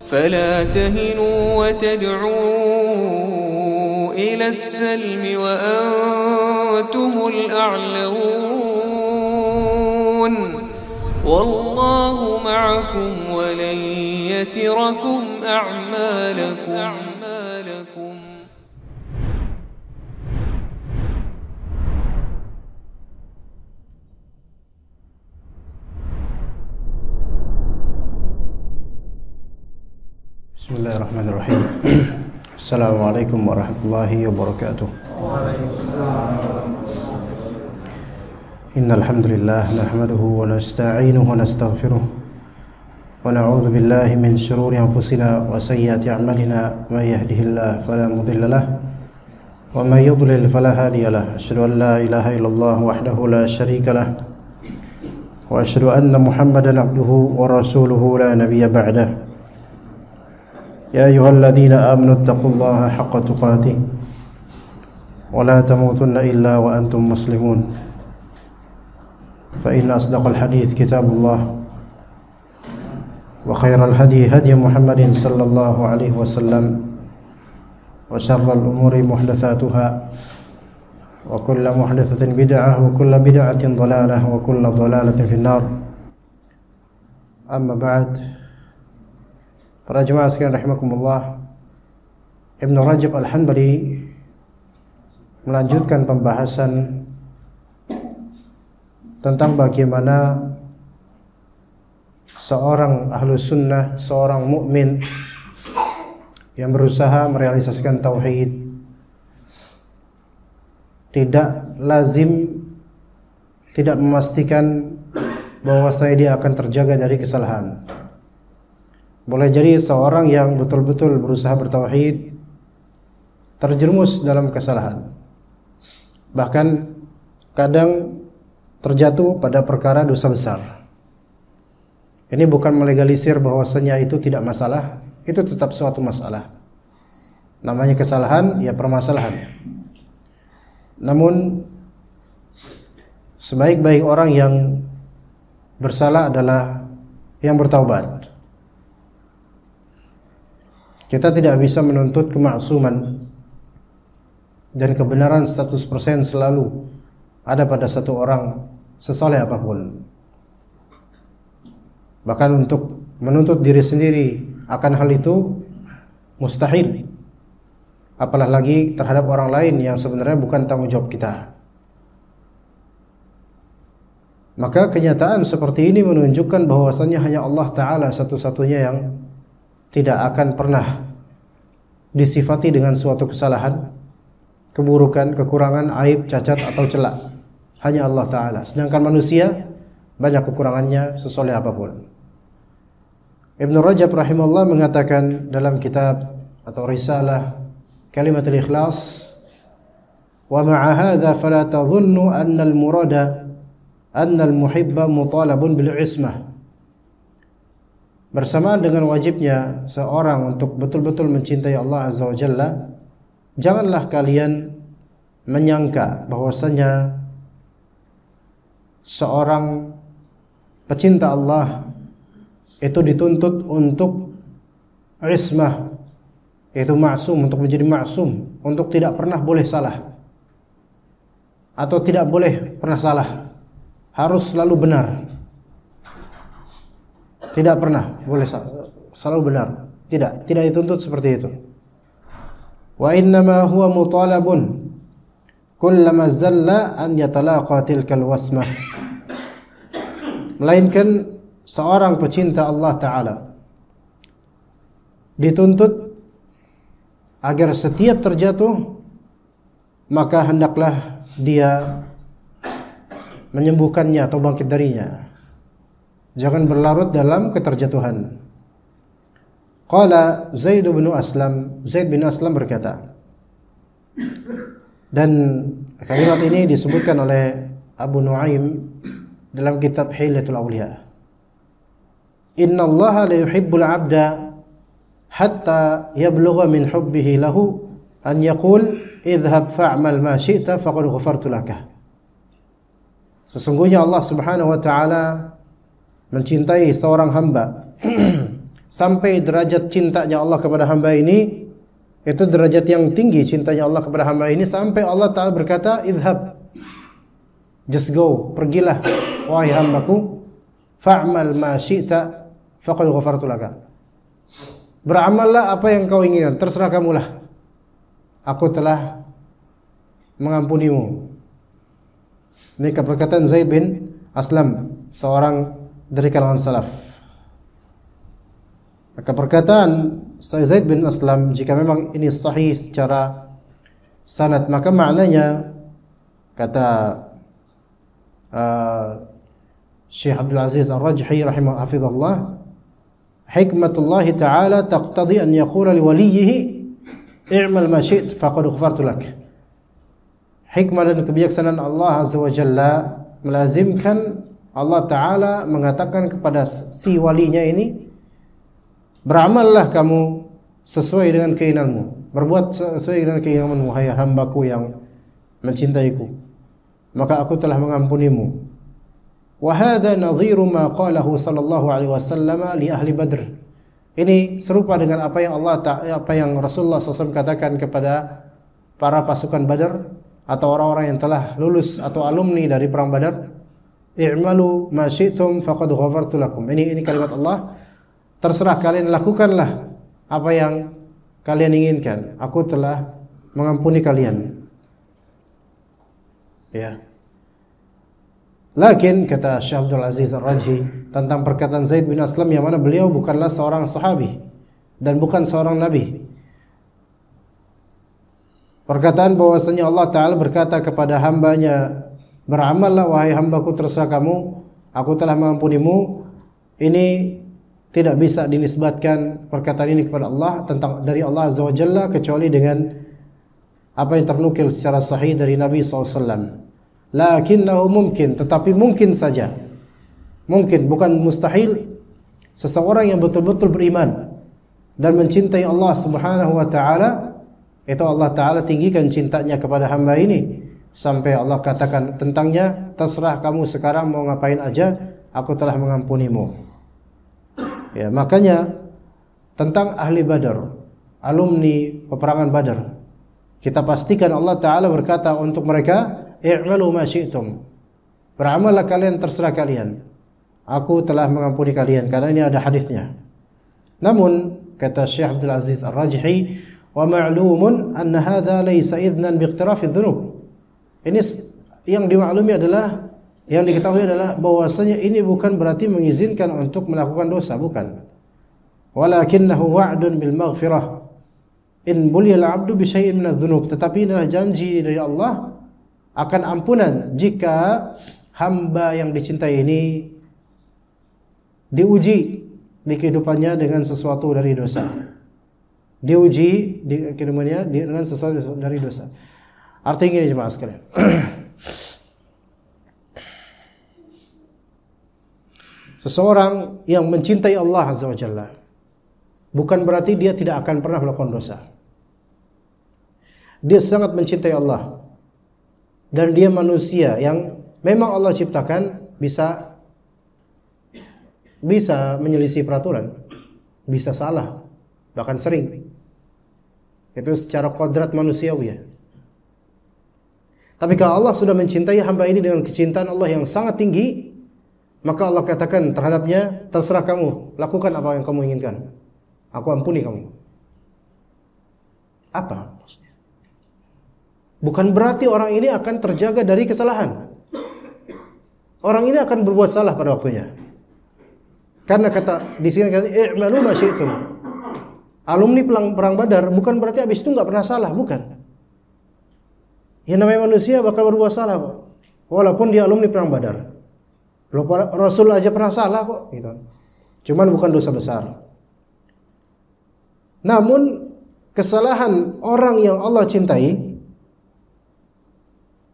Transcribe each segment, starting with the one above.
فلا تهنوا وتدعوا إلى السلم وأنتم الأعلون والله معكم ولن يتركم أعمالكم. Bismillahirrahmanirrahim. Assalamualaikum warahmatullahi wabarakatuh. Innal hamdalillah nahmaduhu wa nasta'inuhu wa nastaghfiruh wa na'udzu billahi min shururi anfusina wa sayyiati a'malina may yahdihillahu fala mudilla lahu wa may yudlil fala hadiya lahu. Asyhadu an la ilaha illallah wahdahu la syarika lahu wa asyhadu anna Muhammadan abduhu wa rasuluhu la nabiyya ba'dahu. يا أيها الذين آمنوا اتقوا الله حق تقاته ولا تموتن إلا وأنتم مسلمون فإن أصدق الحديث كتاب الله وخير الهدي هدي محمد صلى الله عليه وسلم وشر الأمور محدثاتها وكل محدثة بدعة وكل بدعة ضلالة وكل ضلالة في النار. أما بعد, para jemaah sekalian rahimakumullah, Ibnu Rajab Al-Hanbali melanjutkan pembahasan tentang bagaimana seorang ahlus sunnah, seorang mukmin yang berusaha merealisasikan tauhid tidak lazim, tidak memastikan bahwasanya dia akan terjaga dari kesalahan. Boleh jadi seorang yang betul-betul berusaha bertauhid terjerumus dalam kesalahan, bahkan kadang terjatuh pada perkara dosa besar. Ini bukan melegalisir bahwasanya itu tidak masalah, itu tetap suatu masalah. Namanya kesalahan, ya permasalahan. Namun sebaik-baik orang yang bersalah adalah yang bertaubat. Kita tidak bisa menuntut kemaksuman dan kebenaran 100% selalu ada pada satu orang sesoleh apapun. Bahkan untuk menuntut diri sendiri akan hal itu mustahil, apalagi terhadap orang lain yang sebenarnya bukan tanggung jawab kita. Maka kenyataan seperti ini menunjukkan bahwasannya hanya Allah Ta'ala satu-satunya yang tidak akan pernah disifati dengan suatu kesalahan, keburukan, kekurangan, aib, cacat atau celak. Hanya Allah Ta'ala. Sedangkan manusia banyak kekurangannya sesoleh apapun. Ibnu Rajab rahimahullah mengatakan dalam kitab atau risalah Kalimatul Ikhlas, wa ma'a hadza fala tadhunnu anna al-murada anna al-muhibba mutalabun bil ismah. Bersamaan dengan wajibnya seorang untuk betul-betul mencintai Allah Azza wa Jalla, janganlah kalian menyangka bahwasanya seorang pecinta Allah itu dituntut untuk ismah, yaitu maksum, untuk menjadi maksum, untuk tidak pernah boleh salah atau tidak boleh pernah salah, harus selalu benar. Tidak pernah boleh selalu benar. Tidak dituntut seperti itu. Wa innama huwa mutalabun kullama zalla an yatalaqa tilkal wasmah. Melainkan seorang pecinta Allah Ta'ala dituntut agar setiap terjatuh maka hendaklah dia menyembuhkannya atau bangkit darinya. Jangan berlarut dalam keterjatuhan. Qala Zaid bin Aslam berkata, dan kalimat ini disebutkan oleh Abu Nuaim dalam kitab Hilyatul Awliya. Inna Allah la yuhibbul abda hatta yablugha min hubbihi lahu an yaqul idhhab fa'mal ma syi'ta faqad ghafartu laka. Sesungguhnya Allah Subhanahu wa taala mencintai seorang hamba sampai derajat cintanya Allah kepada hamba ini, itu derajat yang tinggi cintanya Allah kepada hamba ini, sampai Allah Ta'ala berkata, idhab, just go, pergilah wahai hambaku, fa'mal ma syi'ta faqad ghafartu laka. Beramallah apa yang kau inginkan, terserah kamulah, aku telah mengampunimu. Ini perkataan Zaid bin Aslam, seorang dari kalangan salaf. Maka perkataan Zaid bin Aslam, jika memang ini sahih secara sanad, maka maknanya, kata Syekh Abdul Aziz Ar-Rajhi rahimahullah, hikmatullah ta'ala taqtadi an yaqula li waliyhi i'mal ma syi'ta faqad ghafartu lak. Hikmah dan kebijaksanaan Allah Azza wa Jalla melazimkan Allah Ta'ala mengatakan kepada si walinya ini, beramallah kamu sesuai dengan keinginanmu, berbuat sesuai dengan keinginanmu, hai hambaku yang mencintaiku, maka aku telah mengampunimu. Wa hadza nadhiru ma qalahu sallallahu alaihi wasallam li ahli Badr. Ini serupa dengan apa yang Rasulullah SAW katakan kepada para pasukan Badar atau orang-orang yang telah lulus atau alumni dari perang Badar. I'malu ma syi'tum faqad ghafartu lakum. Ini kalimat Allah. Terserah kalian, lakukanlah apa yang kalian inginkan, aku telah mengampuni kalian. Ya. Lakin kata Syekh Abdul Aziz Ar-Rajhi tentang perkataan Zaid bin Aslam, yang mana beliau bukanlah seorang sahabi dan bukan seorang nabi. Perkataan bahwasanya Allah Ta'ala berkata kepada hambanya, beramallah wahai hambaku, terserah kamu, aku telah mengampunimu, ini tidak bisa dinisbatkan perkataan ini kepada Allah, tentang dari Allah Azza wa Jalla, kecuali dengan apa yang ternukil secara sahih dari Nabi SAW. Lakinnahu mungkin, tetapi mungkin saja, mungkin, bukan mustahil, seseorang yang betul-betul beriman dan mencintai Allah Subhanahu wa Ta'ala, itu Allah Ta'ala tinggikan cintanya kepada hamba ini sampai Allah katakan tentangnya, terserah kamu sekarang mau ngapain aja, aku telah mengampunimu. Ya, makanya tentang ahli Badar, alumni peperangan Badar, kita pastikan Allah Ta'ala berkata untuk mereka, i'malu ma syi'tum, beramallah kalian, terserah kalian, aku telah mengampuni kalian, karena ini ada hadisnya. Namun kata Syekh Abdul Aziz Ar-Rajhi, wa ma'lumun anna hadza laysa idnan biiqtirafidz dzunub. Ini yang dimaklumi adalah, yang diketahui adalah bahwasanya ini bukan berarti mengizinkan untuk melakukan dosa, bukan. Walakinnahu wa'dun bil maghfirah in buliyal 'abdu bi syai'in minadz dzunub. Tetapi ini adalah janji dari Allah akan ampunan jika hamba yang dicintai ini diuji di kehidupannya dengan sesuatu dari dosa. Diuji di kehidupannya dengan sesuatu dari dosa. Artinya gini jemaah sekalian. Seseorang yang mencintai Allah Azza wa Jalla bukan berarti dia tidak akan pernah melakukan dosa. Dia sangat mencintai Allah, dan dia manusia yang memang Allah ciptakan bisa menyelisih peraturan, bisa salah, bahkan sering. Itu secara kodrat manusiawi ya. Tapi kalau Allah sudah mencintai hamba ini dengan kecintaan Allah yang sangat tinggi, maka Allah katakan terhadapnya, terserah kamu, lakukan apa yang kamu inginkan, aku ampuni kamu. Apa maksudnya? Bukan berarti orang ini akan terjaga dari kesalahan. Orang ini akan berbuat salah pada waktunya. Karena kata di sini kata i'malu ma syi'tum. Alumni perang Badar bukan berarti habis itu enggak pernah salah, bukan. Yang namanya manusia bakal berbuat salah kok. Walaupun dia alumni perang Badar. Rasul aja pernah salah kok gitu. Cuman bukan dosa besar. Namun kesalahan orang yang Allah cintai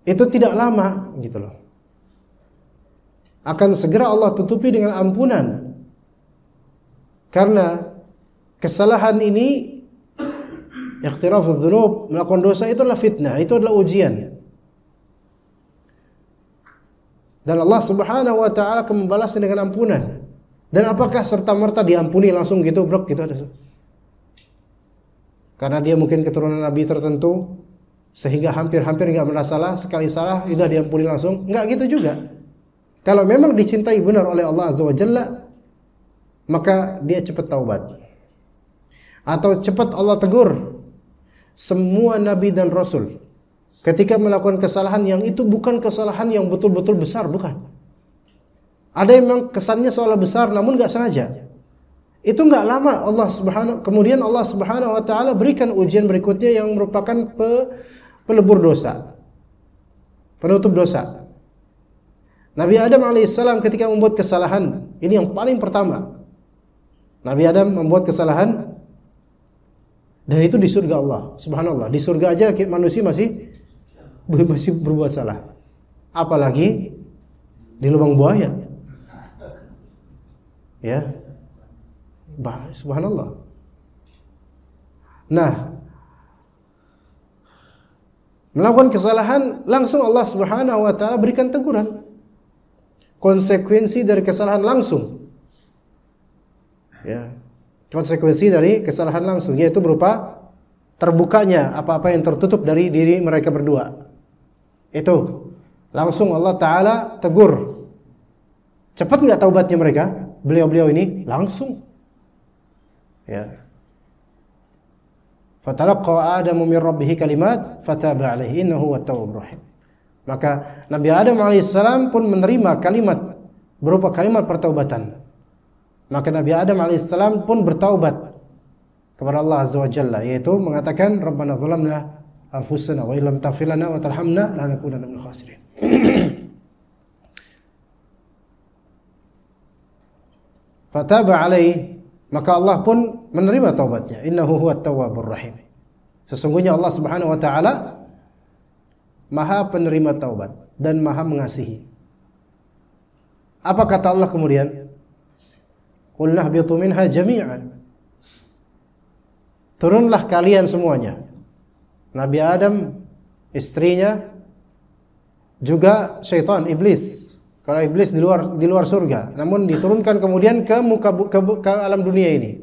itu tidak lama gitu loh. Akan segera Allah tutupi dengan ampunan. Karena kesalahan ini, iqtirafudz dzunub, melakukan dosa, itu adalah fitnah, itu adalah ujian. Dan Allah Subhanahu wa taala akan membalasnya dengan ampunan. Dan apakah serta-merta diampuni langsung gitu, brok gitu ada? Karena dia mungkin keturunan nabi tertentu sehingga hampir-hampir enggak pernah salah, sekali salah sudah diampuni langsung. Enggak gitu juga. Kalau memang dicintai benar oleh Allah Azza wa Jalla, maka dia cepat taubat. Atau cepat Allah tegur semua nabi dan rasul ketika melakukan kesalahan yang itu bukan kesalahan yang betul-betul besar, bukan. Ada yang memang kesannya seolah besar namun enggak sengaja. Itu enggak lama kemudian Allah Subhanahu wa taala berikan ujian berikutnya yang merupakan pelebur dosa. Penutup dosa. Nabi Adam alaihissalam ketika membuat kesalahan, ini yang paling pertama. Nabi Adam membuat kesalahan dan itu di surga Allah. Subhanallah, di surga aja manusia masih berbuat salah. Apalagi di lubang buaya. Ya. Subhanallah. Nah, melakukan kesalahan langsung Allah Subhanahu wa taala berikan teguran. Konsekuensi dari kesalahan langsung. Ya. Konsekuensi dari kesalahan langsung yaitu berupa terbukanya apa-apa yang tertutup dari diri mereka berdua. Itu langsung Allah taala tegur. Cepat enggak taubatnya mereka? Beliau-beliau ini langsung. Ya. Fatalaqa Adamu min rabbih kalimat fataba alaihi innahu huwat tawwabur rahim. Maka Nabi Adam alaihissalam pun menerima kalimat berupa kalimat pertaubatan. Maka Nabi Adam alaihissalam pun bertaubat kepada Allah Azza wa Jalla, yaitu mengatakan Rabbana zalamna anfusana wa illam taghfir lana wa tarhamna lanakunanna minal khasirin. Fataba alaihi, maka Allah pun menerima taubatnya. Innahu huwat tawwabur rahim. Sesungguhnya Allah Subhanahu wa taala Maha penerima taubat dan Maha mengasihi. Apa kata Allah kemudian? Qul nahbitu minha jami'an. Turunlah kalian semuanya. Nabi Adam, istrinya, juga syaitan, iblis. Kalau iblis di luar surga, namun diturunkan kemudian ke alam dunia ini.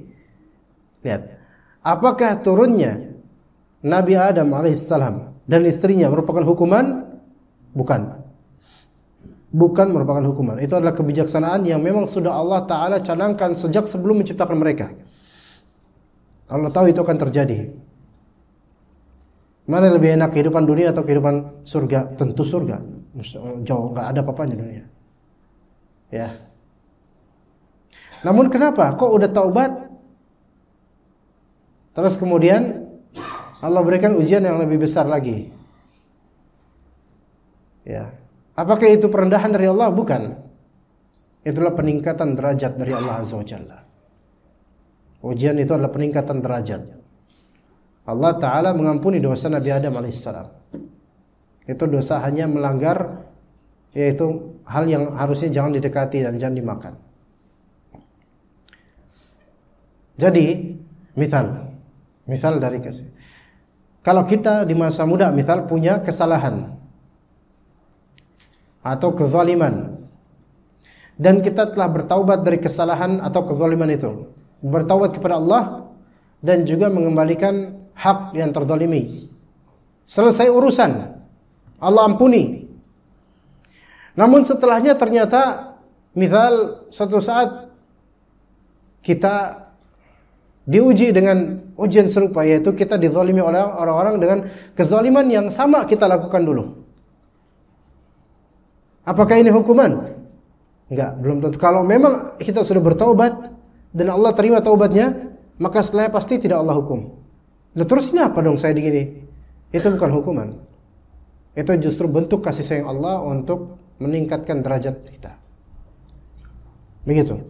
Lihat, apakah turunnya Nabi Adam alaihissalam dan istrinya merupakan hukuman? Bukan merupakan hukuman. Itu adalah kebijaksanaan yang memang sudah Allah Ta'ala canangkan sejak sebelum menciptakan mereka. Allah tahu itu akan terjadi. Mana lebih enak, kehidupan dunia atau kehidupan surga? Tentu surga. Jauh, nggak ada apa-apanya dunia. Ya. Namun kenapa? Kok udah taubat? Terus kemudian Allah berikan ujian yang lebih besar lagi. Ya. Apakah itu perendahan dari Allah? Bukan. Itulah peningkatan derajat dari Allah Azza wa Jalla. Ujian itu adalah peningkatan derajat. Allah Ta'ala mengampuni dosa Nabi Adam alaihissalam. Itu dosa hanya melanggar, yaitu hal yang harusnya jangan didekati dan jangan dimakan. Jadi, misal dari kasih. Kalau kita di masa muda misal punya kesalahan atau kezaliman dan kita telah bertaubat dari kesalahan atau kezaliman itu, bertaubat kepada Allah dan juga mengembalikan hak yang terzalimi, selesai urusan, Allah ampuni. Namun setelahnya ternyata misal suatu saat kita diuji dengan ujian serupa, yaitu kita dizalimi oleh orang-orang dengan kezaliman yang sama kita lakukan dulu. Apakah ini hukuman? Enggak, belum tentu. Kalau memang kita sudah bertaubat dan Allah terima taubatnya, maka setelahnya pasti tidak Allah hukum. Lalu terus ini apa dong saya begini? Itu bukan hukuman. Itu justru bentuk kasih sayang Allah untuk meningkatkan derajat kita. Begitu.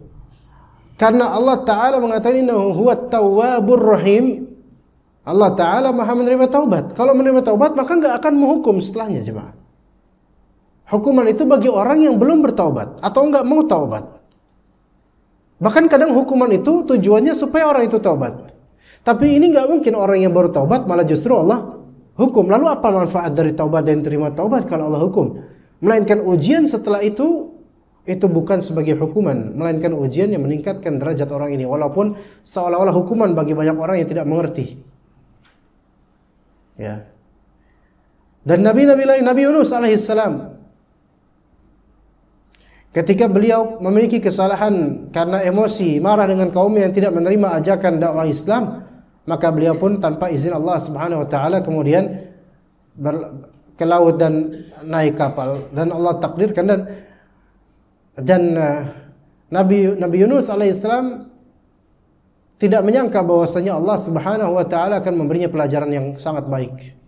Karena Allah Ta'ala mengatakan innahu huwat tawwabur rahim. Allah Ta'ala Maha menerima taubat. Kalau menerima taubat maka enggak akan menghukum setelahnya, jemaah. Hukuman itu bagi orang yang belum bertaubat atau enggak mau taubat. Bahkan kadang hukuman itu tujuannya supaya orang itu taubat. Tapi ini enggak mungkin orang yang baru taubat malah justru Allah hukum. Lalu apa manfaat dari taubat dan terima taubat kalau Allah hukum? Melainkan ujian setelah itu itu bukan sebagai hukuman, melainkan ujian yang meningkatkan derajat orang ini, walaupun seolah-olah hukuman bagi banyak orang yang tidak mengerti. Ya. Dan nabi-nabi lain, Nabi Yunus alaihissalam, ketika beliau memiliki kesalahan karena emosi, marah dengan kaumnya yang tidak menerima ajakan dakwah Islam, maka beliau pun tanpa izin Allah Subhanahu wa taala kemudian ke laut dan naik kapal, dan Allah takdirkan dan Nabi Yunus alaihissalam tidak menyangka bahwasanya Allah Subhanahu wa taala akan memberinya pelajaran yang sangat baik.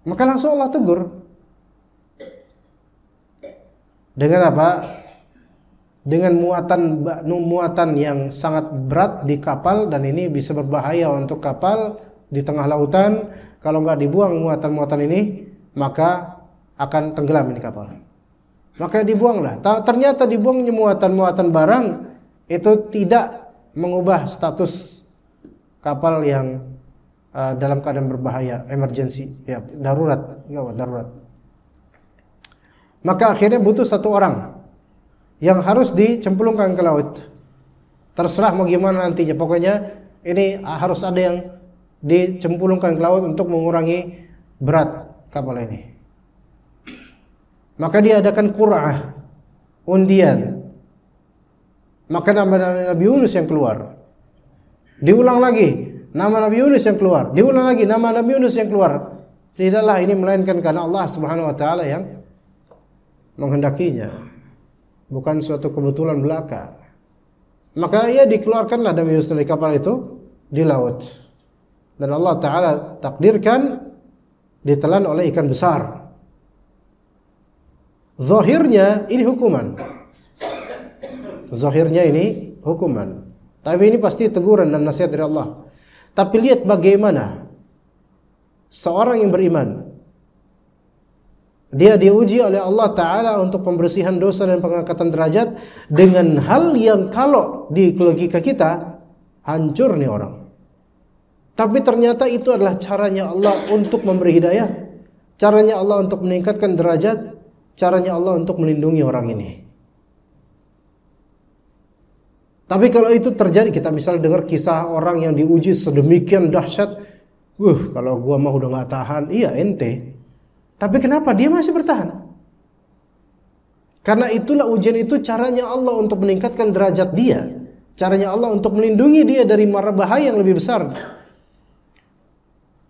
Maka langsung Allah tegur. Dengan apa? Dengan muatan yang sangat berat di kapal, dan ini bisa berbahaya untuk kapal di tengah lautan. Kalau nggak dibuang muatan-muatan ini, maka akan tenggelam ini kapal. Maka dibuanglah. Ternyata dibuangnya muatan-muatan barang itu tidak mengubah status kapal yang dalam keadaan berbahaya, emergency, ya, darurat, gawat, darurat. Maka akhirnya butuh satu orang yang harus dicemplungkan ke laut. Terserah mau gimana nantinya, pokoknya ini harus ada yang dicemplungkan ke laut untuk mengurangi berat kapal ini. Maka diadakan qur'ah, undian. Maka nama Nabi Yunus yang keluar. Diulang lagi, nama Nabi Yunus yang keluar. Diulang lagi, nama Nabi Yunus yang keluar. Tidaklah ini melainkan karena Allah Subhanahu wa taala yang menghendakinya, bukan suatu kebetulan belaka. Maka ia dikeluarkanlah Nabi Yunus dari kapal itu di laut, dan Allah taala takdirkan ditelan oleh ikan besar. Zahirnya ini hukuman. Zahirnya ini hukuman. Tapi ini pasti teguran dan nasihat dari Allah. Tapi lihat bagaimana seorang yang beriman, dia diuji oleh Allah Ta'ala untuk pembersihan dosa dan pengangkatan derajat dengan hal yang kalau di logika kita hancur nih orang. Tapi ternyata itu adalah caranya Allah untuk memberi hidayah, caranya Allah untuk meningkatkan derajat, caranya Allah untuk melindungi orang ini. Tapi kalau itu terjadi, kita misalnya dengar kisah orang yang diuji sedemikian dahsyat, kalau gua mah udah gak tahan. Iya, ente. Tapi kenapa dia masih bertahan? Karena itulah ujian itu caranya Allah untuk meningkatkan derajat dia, caranya Allah untuk melindungi dia dari mara bahaya yang lebih besar.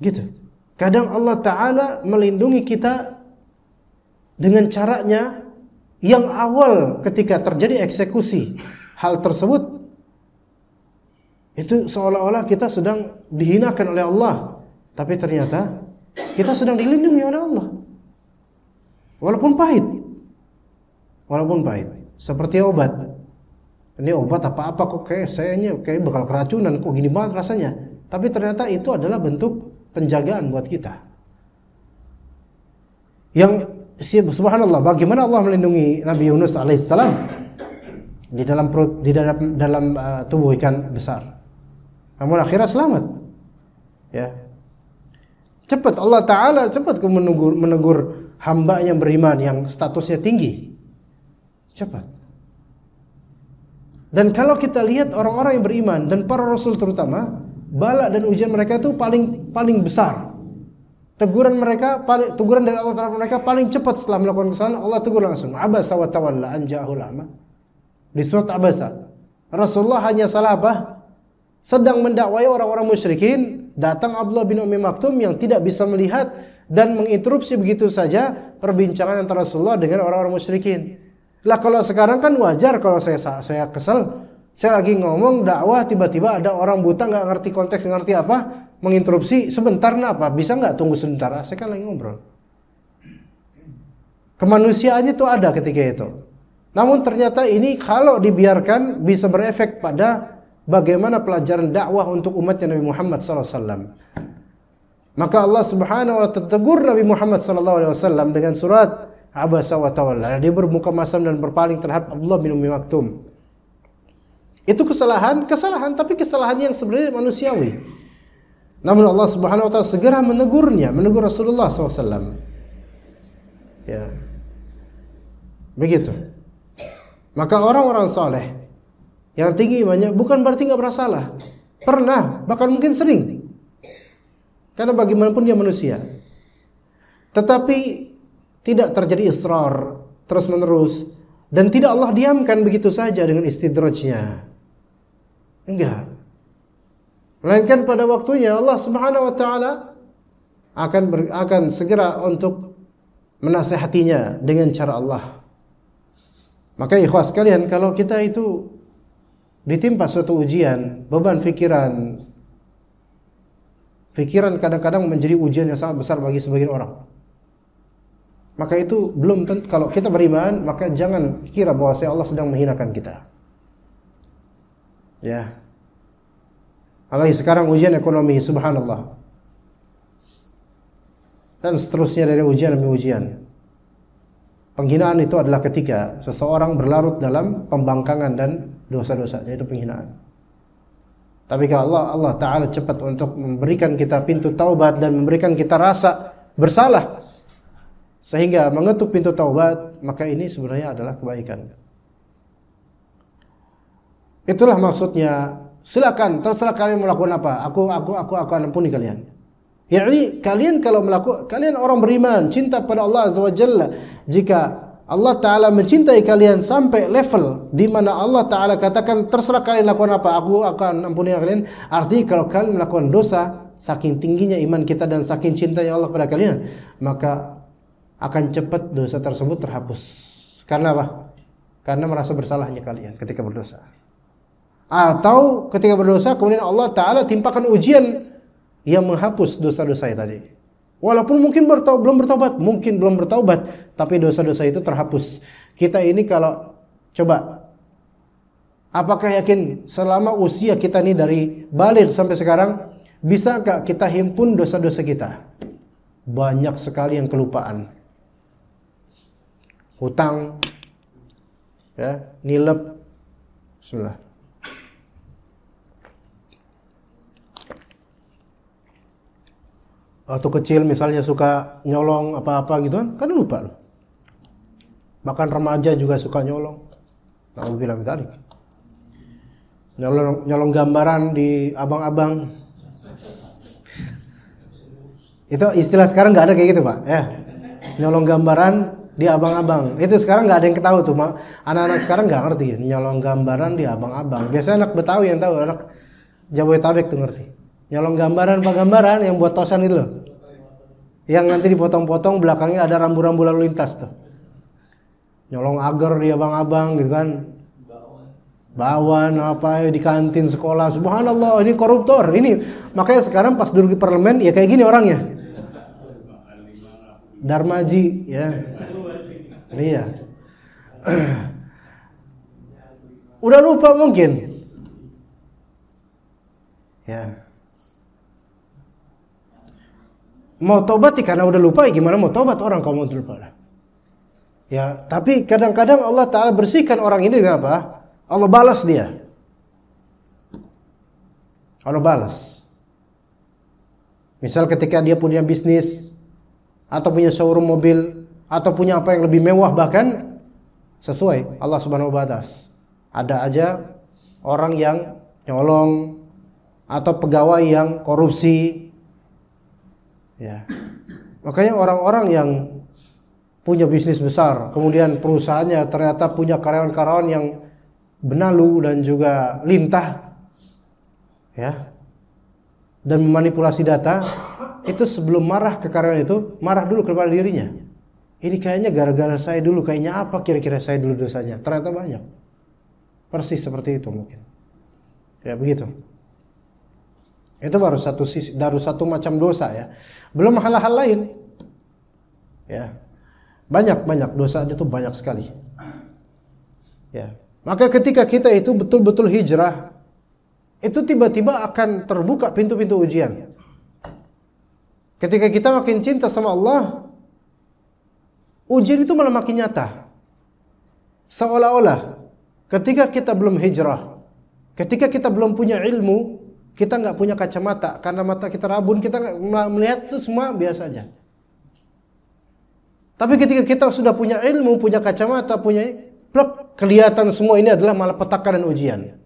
Gitu. Kadang Allah Ta'ala melindungi kita dengan caranya yang awal ketika terjadi eksekusi hal tersebut, itu seolah-olah kita sedang dihinakan oleh Allah, tapi ternyata kita sedang dilindungi oleh Allah. Walaupun pahit. Walaupun pahit. Seperti obat. Ini obat apa-apa kok kayak bakal keracunan, kok gini banget rasanya. Tapi ternyata itu adalah bentuk penjagaan buat kita. Yang subhanallah, bagaimana Allah melindungi Nabi Yunus alaihissalam di dalam perut, di dalam tubuh ikan besar. Namun akhirnya selamat. Ya. Cepat Allah Ta'ala menegur hamba yang beriman yang statusnya tinggi. Cepat. Dan kalau kita lihat orang-orang yang beriman dan para rasul terutama, bala dan ujian mereka itu paling besar. Teguran dari Allah terhadap mereka paling cepat setelah melakukan kesalahan. Allah tegur langsung. Abasa wa tawalla an ja'ahul a'ma. Di surat Abasa, Rasulullah hanya salah apa? Sedang mendakwai orang-orang musyrikin, datang Abdullah bin Ummi Maktum yang tidak bisa melihat dan menginterupsi begitu saja perbincangan antara Rasulullah dengan orang-orang musyrikin. Lah kalau sekarang kan wajar kalau saya kesel, saya lagi ngomong dakwah tiba-tiba ada orang buta nggak ngerti konteks, ngerti apa, menginterupsi sebentar, apa bisa nggak tunggu sebentar? Saya kan lagi ngobrol. Kemanusiaannya itu ada ketika itu. Namun ternyata ini kalau dibiarkan bisa berefek pada bagaimana pelajaran dakwah untuk umatnya Nabi Muhammad SAW. Maka Allah Subhanahu wa ta'ala tegur Nabi Muhammad SAW dengan surat Abasa wa tawalla. Dia bermuka masam dan berpaling terhadap Abdullah bin Ummi Maktum. Itu kesalahan, tapi kesalahan yang sebenarnya manusiawi. Namun Allah Subhanahu wa ta'ala segera menegur Rasulullah SAW. Ya. Begitu. Maka orang-orang saleh yang tinggi imannya bukan berarti nggak pernah salah. Pernah, bahkan mungkin sering. Karena bagaimanapun dia manusia. Tetapi tidak terjadi israr terus-menerus, dan tidak Allah diamkan begitu saja dengan istidrajnya. Enggak. Melainkan pada waktunya Allah Subhanahu wa taala akan segera untuk menasihatinya dengan cara Allah. Maka ikhwas sekalian, kalau kita itu ditimpa suatu ujian, beban pikiran kadang-kadang menjadi ujian yang sangat besar bagi sebagian orang. Maka itu belum tentu, kalau kita beriman, maka jangan kira bahwa Allah sedang menghinakan kita. Ya. Apalagi sekarang ujian ekonomi, subhanallah. Dan seterusnya dari ujian demi ujian. Penghinaan itu adalah ketika seseorang berlarut dalam pembangkangan dan dosa-dosanya, itu penghinaan. Tapi kalau Allah Ta'ala cepat untuk memberikan kita pintu taubat dan memberikan kita rasa bersalah sehingga mengetuk pintu taubat, maka ini sebenarnya adalah kebaikan. Itulah maksudnya, silakan terserah kalian melakukan apa, aku akan ampuni kalian. Yakni kalian kalau kalian orang beriman, cinta pada Allah Azza wa Jalla, jika Allah Ta'ala mencintai kalian sampai level di mana Allah Ta'ala katakan terserah kalian lakukan apa, aku akan ampuni kalian. Artinya kalau kalian melakukan dosa, saking tingginya iman kita dan saking cintanya Allah pada kalian, maka akan cepat dosa tersebut terhapus. Karena apa? Karena merasa bersalahnya kalian ketika berdosa. Atau ketika berdosa kemudian Allah Ta'ala timpakan ujian yang menghapus dosa-dosa tadi. Walaupun mungkin belum bertaubat, tapi dosa-dosa itu terhapus. Kita ini kalau coba, apakah yakin selama usia kita ini dari baligh sampai sekarang, bisa enggak kita himpun dosa-dosa kita? Banyak sekali yang kelupaan. Hutang, ya, nilep, bismillah. Waktu kecil misalnya suka nyolong apa-apa gitu kan lupa loh. Bahkan remaja juga suka nyolong. Alhamdulillah tadi. Nyolong gambaran di abang-abang. Itu istilah sekarang nggak ada kayak gitu, Pak. Ya. Nyolong gambaran di abang-abang. Itu sekarang nggak ada yang ketahui tuh, anak-anak sekarang nggak ngerti nyolong gambaran di abang-abang. Biasanya anak Betawi yang tahu, anak Jabodetabek tuh ngerti. Nyolong gambaran yang buat tosan itu loh. Yang nanti dipotong-potong belakangnya ada rambu-rambu lalu lintas tuh. Nyolong agar di abang-abang gitu kan. Bawan apa di kantin sekolah. Subhanallah, ini koruptor. Ini makanya sekarang pas duduk di parlemen ya kayak gini orangnya. Darmaji ya. Iya. Udah lupa mungkin. Ya. Mau tobat karena udah lupa, gimana mau tobat orang kalau mau lupa? Ya, tapi kadang-kadang Allah Ta'ala bersihkan orang ini dengan apa? Allah balas dia. Allah balas. Misal ketika dia punya bisnis atau punya showroom mobil atau punya apa yang lebih mewah, bahkan sesuai Allah Subhanahu wa taala. Ada aja orang yang nyolong atau pegawai yang korupsi. Ya. Makanya orang-orang yang punya bisnis besar, kemudian perusahaannya ternyata punya karyawan-karyawan yang benalu dan juga lintah, ya, dan memanipulasi data, itu sebelum marah ke karyawan itu, marah dulu kepada dirinya. Ini kayaknya gara-gara saya dulu, kayaknya apa kira-kira saya dulu dosanya? Ternyata banyak. Persis seperti itu mungkin. Ya begitu. Itu baru satu macam dosa ya. Belum hal-hal lain. Ya. Banyak dosa itu banyak sekali. Ya. Maka ketika kita itu betul-betul hijrah, itu tiba-tiba akan terbuka pintu-pintu ujian. Ketika kita makin cinta sama Allah, ujian itu malah makin nyata. Seolah-olah ketika kita belum hijrah, ketika kita belum punya ilmu, kita nggak punya kacamata karena mata kita rabun, kita nggak melihat itu semua biasa aja. Tapi ketika kita sudah punya ilmu, punya kacamata, punya plek, kelihatan semua ini adalah malapetaka dan ujian.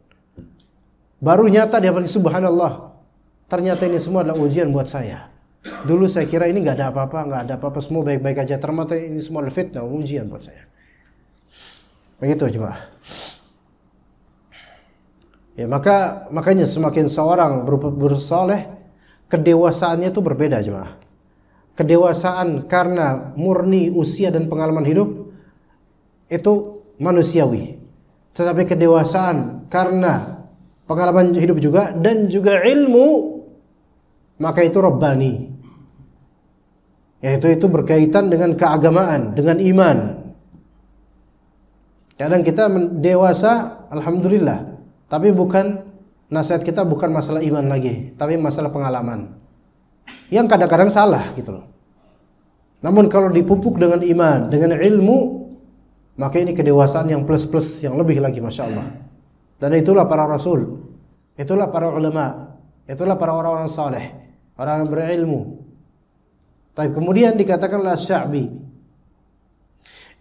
Baru nyata dia bilang subhanallah. Ternyata ini semua adalah ujian buat saya. Dulu saya kira ini nggak ada apa-apa, semua baik-baik aja. Ternyata ini semua adalah fitnah, ujian buat saya. Begitu jemaah. Ya, makanya semakin seorang bersoleh, kedewasaannya itu berbeda jemaah. Kedewasaan karena murni usia dan pengalaman hidup itu manusiawi. Tetapi kedewasaan karena pengalaman hidup juga dan juga ilmu, maka itu rabbani. Yaitu itu berkaitan dengan keagamaan, dengan iman. Kadang kita dewasa, alhamdulillah, tapi nasihat kita bukan masalah iman lagi, tapi masalah pengalaman. Yang kadang-kadang salah gitu loh. Namun kalau dipupuk dengan iman, dengan ilmu, maka ini kedewasaan yang plus-plus, yang lebih lagi, Masya Allah. Dan itulah para rasul, itulah para ulama, itulah para orang-orang saleh, orang yang berilmu. Tapi kemudian dikatakanlah Sya'bi,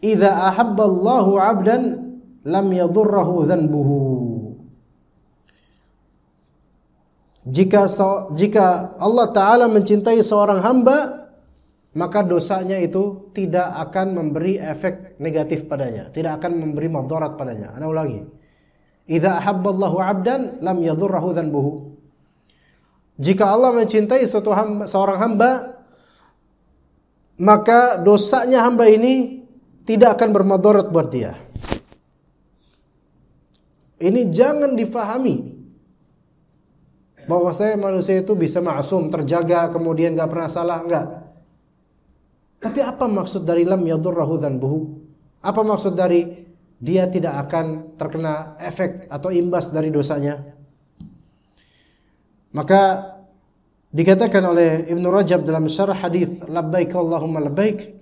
"Idza ahabballahu 'abdan lam yadurruhu dhanbuhu." Jika Allah Ta'ala mencintai seorang hamba, maka dosanya itu tidak akan memberi efek negatif padanya, tidak akan memberi madarat padanya. Ana ulangi. Idza ahabballahu 'abdan lam yadurruhu dhanbuhu. Jika Allah mencintai seorang hamba, maka dosanya hamba ini tidak akan bermadarat buat dia. Ini jangan difahami bahwa manusia itu bisa ma'sum, terjaga, kemudian gak pernah salah, enggak. Tapi apa maksud dari lam yadurruhu dhanbuhu? Apa maksud dari dia tidak akan terkena efek atau imbas dari dosanya? Maka dikatakan oleh Ibnu Rajab dalam syarah hadis labbaik Allahumma labbaik,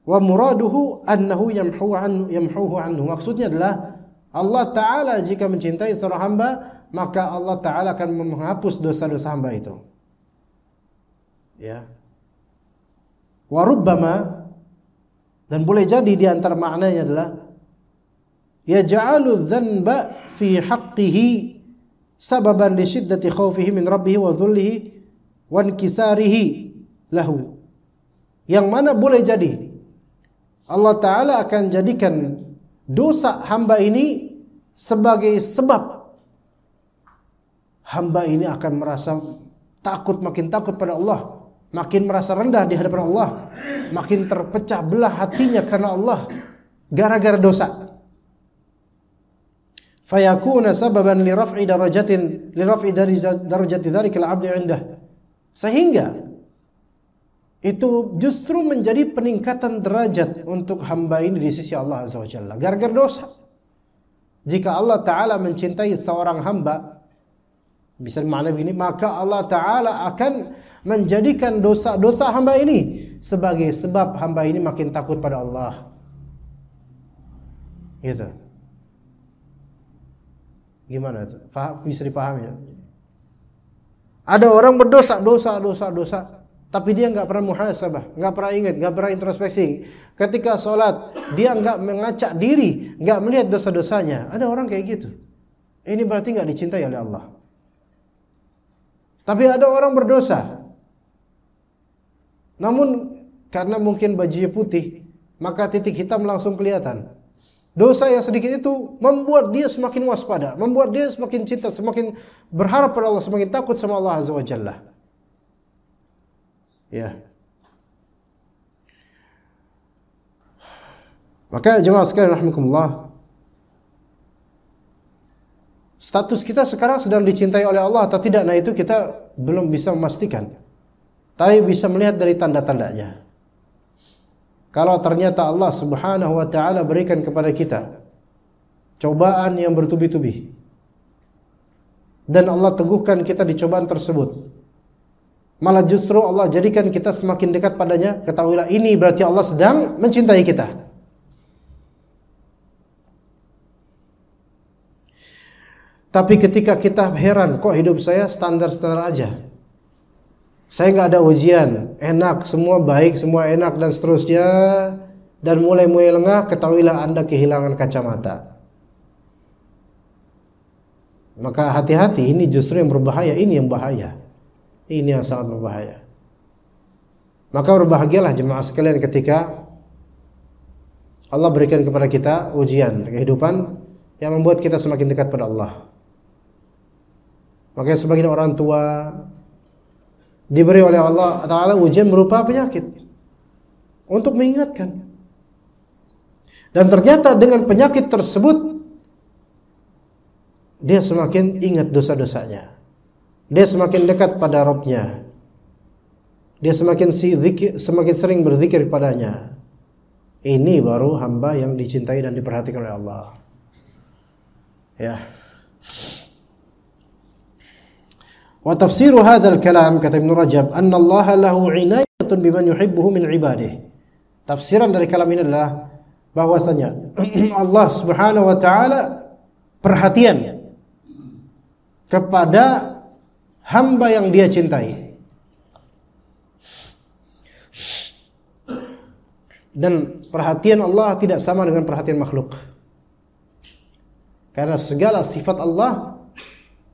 wa muraduhu annahu yamhuhu anhu. Maksudnya adalah Allah Ta'ala jika mencintai seorang hamba, maka Allah Ta'ala akan menghapus dosa-dosa hamba itu. Ya. Wa rubbama, dan boleh jadi di antara maknanya adalah yaj'alu dzanba fi haqqihi sababan li shiddati khaufihi min rabbih wa dhullihi wa inkisarihi lahu. Yang mana boleh jadi Allah Ta'ala akan jadikan dosa hamba ini sebagai sebab hamba ini akan merasa makin takut pada Allah, makin merasa rendah di hadapan Allah, makin terpecah belah hatinya karena Allah gara-gara dosa. Fayakuna sababan li raf'i darajati dzarikal 'abdi 'indah. Sehingga itu justru menjadi peningkatan derajat untuk hamba ini di sisi Allah Azza wa Jalla gara-gara dosa. Jika Allah Ta'ala mencintai seorang hamba, bisa makna begini, maka Allah Ta'ala akan menjadikan dosa-dosa hamba ini sebagai sebab hamba ini makin takut pada Allah. Gitu. Gimana itu? Bisa dipahami ya? Ada orang berdosa, dosa, tapi dia nggak pernah muhasabah, nggak pernah ingat, nggak pernah introspeksi. Ketika sholat, dia nggak mengacak diri, nggak melihat dosa-dosanya. Ada orang kayak gitu. Ini berarti nggak dicintai oleh Allah. Tapi ada orang berdosa, namun karena mungkin bajunya putih, maka titik hitam langsung kelihatan. Dosa yang sedikit itu membuat dia semakin waspada, membuat dia semakin cinta, semakin berharap pada Allah, semakin takut sama Allah Azza wa Jalla. Ya. Maka jemaah sekalian rahimakumullah, status kita sekarang sedang dicintai oleh Allah atau tidak, nah itu kita belum bisa memastikan. Tapi bisa melihat dari tanda-tandanya. Kalau ternyata Allah Subhanahu wa Ta'ala berikan kepada kita cobaan yang bertubi-tubi, dan Allah teguhkan kita di cobaan tersebut, malah justru Allah jadikan kita semakin dekat padanya, ketahuilah ini berarti Allah sedang mencintai kita. Tapi ketika kita heran, kok hidup saya standar-standar aja, saya nggak ada ujian, enak, semua baik, semua enak dan seterusnya, dan mulai lengah, ketahuilah Anda kehilangan kacamata. Maka hati-hati, ini justru yang berbahaya, ini yang bahaya. Ini yang sangat berbahaya. Maka berbahagialah jemaah sekalian ketika Allah berikan kepada kita ujian kehidupan yang membuat kita semakin dekat pada Allah. Makanya sebagian orang tua diberi oleh Allah Ta'ala ujian berupa penyakit untuk mengingatkan. Dan ternyata dengan penyakit tersebut dia semakin ingat dosa-dosanya. Dia semakin dekat pada Rabb-Nya. Dia semakin sering berzikir padanya. Ini baru hamba yang dicintai dan diperhatikan oleh Allah. Ya. Wa tafsiru hadzal kalam, kata Ibnu Rajab, anna Allah lahu inayatun biman yuhibbuhu min ibadihi. Tafsiran dari kalam ini adalah bahwasanya Allah Subhanahu wa taala perhatian kepada hamba yang Dia cintai. Dan perhatian Allah tidak sama dengan perhatian makhluk. Karena segala sifat Allah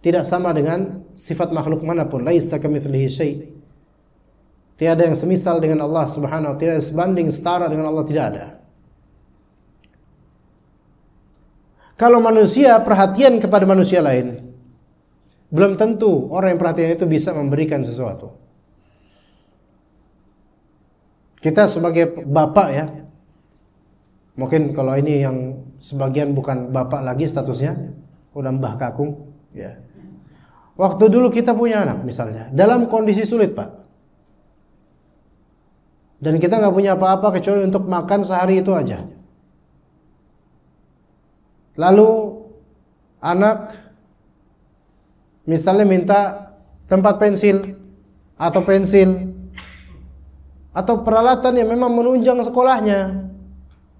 tidak sama dengan sifat makhluk manapun. Laisa kamitslihi syai'. Tiada yang semisal dengan Allah Subhanahu wa taala, tidak sebanding setara dengan Allah, tidak ada. Kalau manusia perhatian kepada manusia lain, belum tentu orang yang perhatian itu bisa memberikan sesuatu. Kita sebagai bapak ya, mungkin kalau ini yang sebagian bukan bapak lagi statusnya, udah mbah kakung ya. Waktu dulu kita punya anak misalnya, dalam kondisi sulit Pak, dan kita nggak punya apa-apa kecuali untuk makan sehari itu aja. Lalu anak misalnya minta tempat pensil atau peralatan yang memang menunjang sekolahnya.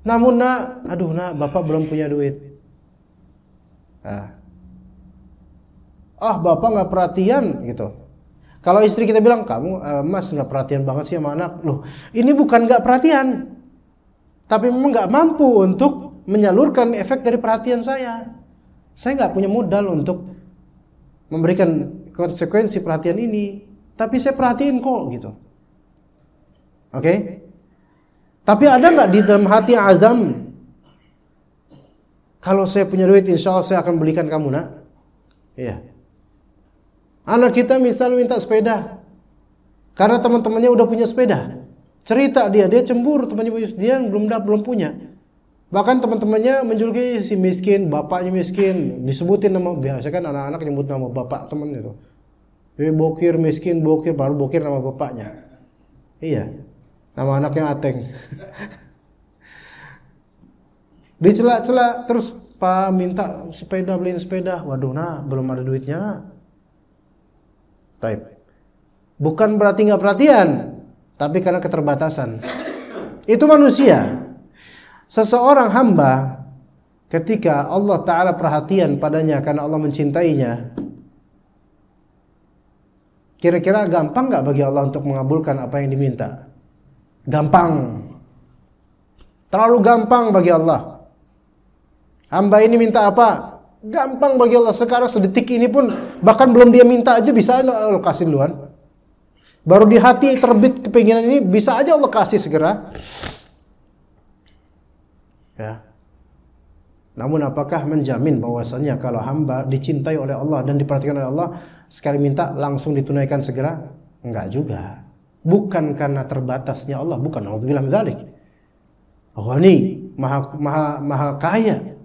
Namun nak, bapak belum punya duit. Bapak nggak perhatian gitu. Kalau istri kita bilang, kamu mas nggak perhatian banget sih sama anak. Loh, ini bukan nggak perhatian, tapi memang nggak mampu untuk menyalurkan efek dari perhatian saya. Saya nggak punya modal untuk memberikan konsekuensi perhatian ini, tapi saya perhatiin kok gitu. Oke? Tapi ada nggak di dalam hati azam, kalau saya punya duit insya Allah saya akan belikan kamu nak? Iya. Anak kita misal minta sepeda karena teman-temannya udah punya sepeda. Cerita dia cemburu temannya punya, dia belum punya. Bahkan teman-temannya menjuluki si miskin, bapaknya miskin, disebutin nama, biasa kan anak-anak nyebut nama bapak teman itu. Bokir miskin, bokir, baru bokir nama bapaknya. Iya. Nama anaknya Ateng. Dicela-cela terus, Pak minta sepeda, beliin sepeda. Waduh nah, belum ada duitnya nah. Baik. Bukan berarti nggak perhatian, tapi karena keterbatasan. Itu manusia. Seseorang hamba ketika Allah Ta'ala perhatian padanya karena Allah mencintainya, kira-kira gampang nggak bagi Allah untuk mengabulkan apa yang diminta? Gampang. Terlalu gampang bagi Allah. Hamba ini minta apa? Gampang bagi Allah. Sekarang sedetik ini pun, bahkan belum dia minta aja bisa Allah kasih duluan. Baru di hati terbit kepinginan ini, bisa aja Allah kasih segera. Ya. Namun apakah menjamin bahwasanya kalau hamba dicintai oleh Allah dan diperhatikan oleh Allah, sekali minta langsung ditunaikan segera? Enggak juga. Bukan karena terbatasnya Allah, bukan. Auzubillah min dzalik. Allah ini maha kaya,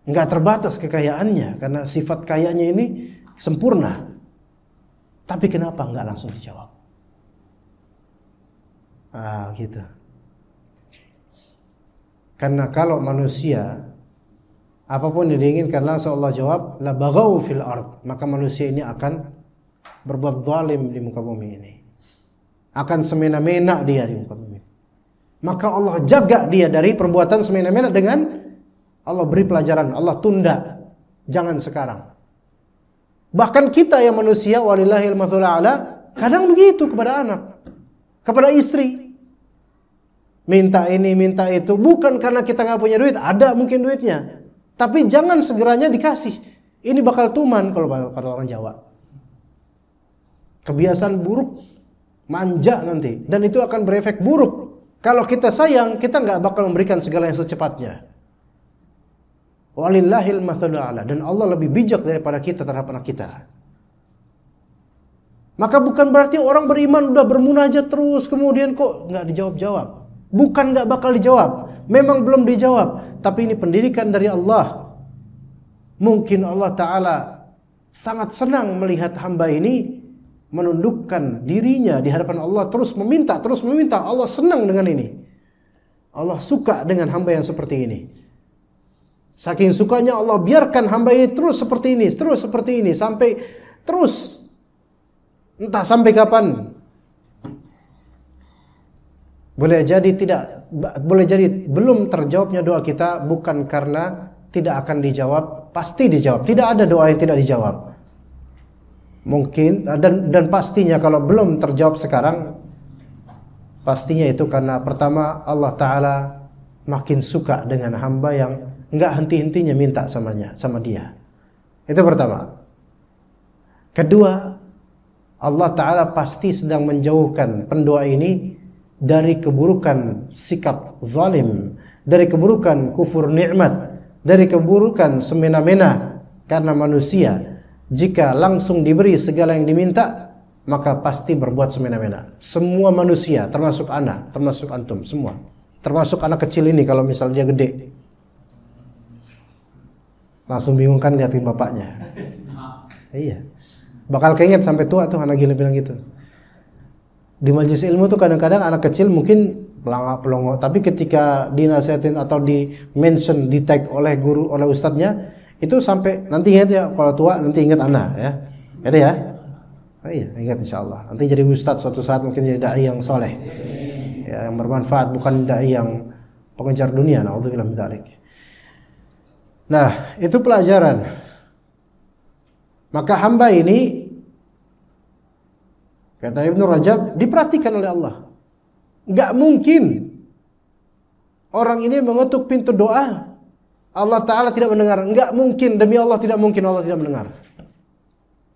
enggak terbatas kekayaannya karena sifat kayanya ini sempurna. Tapi kenapa enggak langsung dijawab? Gitu. Karena kalau manusia apapun yang diinginkan langsung Allah jawab, la baghaw fil ard, maka manusia ini akan berbuat zalim di muka bumi ini. Akan semena-mena dia di muka bumi. Maka Allah jaga dia dari perbuatan semena-mena dengan Allah beri pelajaran, Allah tunda. Jangan sekarang. Bahkan kita yang manusia, walillahil mathalul a'la, Kadang begitu kepada anak, kepada istri. Minta ini, minta itu. Bukan karena kita nggak punya duit, ada mungkin duitnya. Tapi jangan segeranya dikasih. Ini bakal tuman kalau kata orang Jawa. Kebiasaan buruk, manja nanti. Dan itu akan berefek buruk. Kalau kita sayang, kita nggak bakal memberikan segala yang secepatnya. Walillahil mathalul a'la. Dan Allah lebih bijak daripada kita terhadap anak kita. Maka bukan berarti orang beriman udah bermunajat terus kemudian kok nggak dijawab-jawab. Bukan nggak bakal dijawab, memang belum dijawab. Tapi ini pendidikan dari Allah. Mungkin Allah Ta'ala sangat senang melihat hamba ini menundukkan dirinya di hadapan Allah, terus meminta. Allah senang dengan ini. Allah suka dengan hamba yang seperti ini. Saking sukanya Allah biarkan hamba ini terus seperti ini, sampai terus. Entah sampai kapan. Boleh jadi belum terjawabnya doa kita bukan karena tidak akan dijawab, pasti dijawab. Tidak ada doa yang tidak dijawab. Mungkin dan pastinya kalau belum terjawab sekarang, pastinya itu karena pertama Allah Ta'ala makin suka dengan hamba yang enggak henti-hentinya minta sama dia. Itu pertama. Kedua, Allah Ta'ala pasti sedang menjauhkan pendoa ini dari keburukan sikap zalim, dari keburukan kufur nikmat, dari keburukan semena-mena. Karena manusia jika langsung diberi segala yang diminta, maka pasti berbuat semena-mena. Semua manusia, termasuk anak, termasuk antum, semua. Termasuk anak kecil ini kalau misalnya dia gede. Langsung bingung kan liatin bapaknya. Iya. Bakal keinget sampai tua tuh anak gila bilang gitu. Di majelis ilmu tuh kadang-kadang anak kecil mungkin pelongo, tapi ketika dinasihatin atau di mention, di tag oleh guru, oleh ustadznya, itu sampai nanti ingat ya, kalau tua nanti ingat anak ya. Ada ya? Oh iya, ingat insyaallah. Nanti jadi ustadz suatu saat, mungkin jadi dai yang soleh. Ya, yang bermanfaat, bukan dai yang pengejar dunia. Nauzubillah min dzalik. Nah, itu pelajaran. Maka hamba ini, kata Ibnu Rajab, diperhatikan oleh Allah. Gak mungkin orang ini mengetuk pintu doa, Allah Ta'ala tidak mendengar. Gak mungkin, demi Allah tidak mungkin Allah tidak mendengar.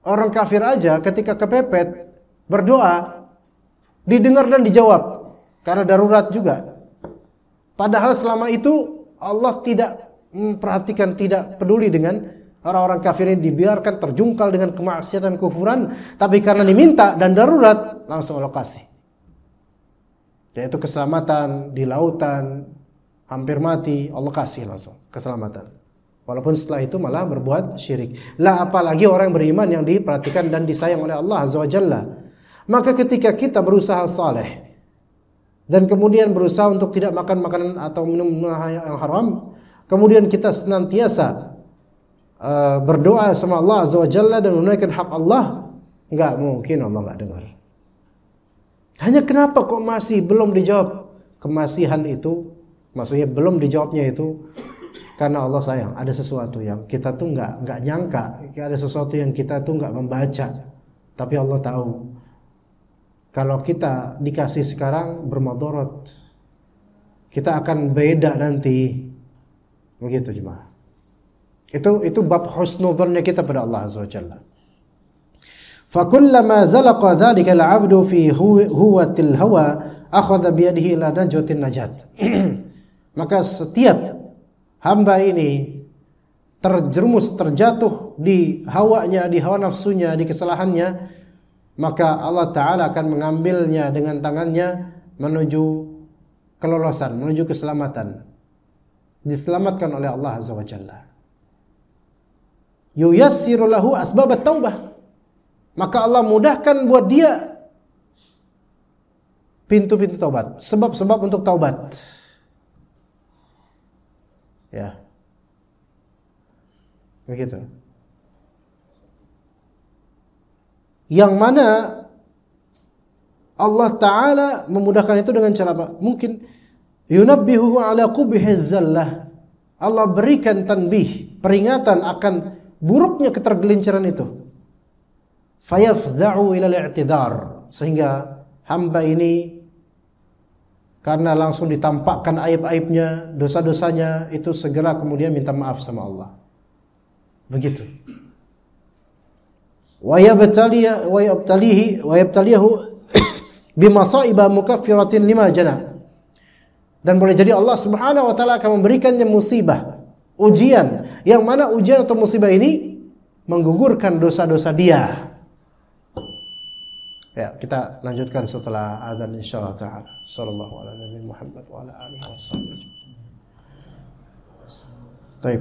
Orang kafir aja ketika kepepet berdoa, didengar dan dijawab. Karena darurat juga. Padahal selama itu Allah tidak memperhatikan, tidak peduli dengan orang-orang kafir ini, dibiarkan terjungkal dengan kemaksiatan, kufuran, tapi karena diminta dan darurat langsung Allah kasih. Yaitu keselamatan di lautan, hampir mati, Allah kasih langsung keselamatan. Walaupun setelah itu malah berbuat syirik. Lah apalagi orang yang beriman yang diperhatikan dan disayang oleh Allah Azza wa Jalla. Maka ketika kita berusaha saleh dan kemudian berusaha untuk tidak makan makanan atau minum yang haram, kemudian kita senantiasa berdoa sama Allah Azza wa Jalla dan menunaikan hak Allah, enggak mungkin Allah enggak dengar. Hanya kenapa kok masih belum dijawab? Kemasihan itu, maksudnya belum dijawabnya itu karena Allah sayang. Ada sesuatu yang kita tuh enggak nyangka, ada sesuatu yang kita tuh enggak membaca. Tapi Allah tahu. Kalau kita dikasih sekarang bermadarat, kita akan beda nanti. Begitu jemaah. Itu bab husnudzannya kita pada Allah Azza wa Jalla. Fakullama zalaqa dzalika al-'abdu fi huwatil hawa akhadha bi yadihi ila najwatin najat. Maka setiap hamba ini terjerumus, terjatuh di hawanya, di hawa nafsunya, di kesalahannya, maka Allah Ta'ala akan mengambilnya dengan tangannya menuju kelolosan, menuju keselamatan. Diselamatkan oleh Allah Azza wa Jalla. Yuyassiru lahu asbabat taubah. Maka Allah mudahkan buat dia pintu-pintu taubat, sebab-sebab untuk taubat. Ya. Begitu. Yang mana Allah Ta'ala memudahkan itu dengan cara apa? Mungkin yunabbihuhu ala qubhiz zallah. Allah berikan tanbih, peringatan akan buruknya ketergelinciran itu. Fayafza'u ila al-i'tidar. sehingga hamba ini karena langsung ditampakkan aib-aibnya, dosa-dosanya, itu segera kemudian minta maaf sama Allah. Begitu. Wa yabtalihi bimasaiba mukaffiratin lima jana. Dan boleh jadi Allah Subhanahu wa taala akan memberikannya musibah, ujian, yang mana ujian atau musibah ini menggugurkan dosa-dosa dia. Ya, kita lanjutkan setelah azan insyaallah taala. Sallallahu alaihi Muhammad wa ala alihi wasallam. Baik,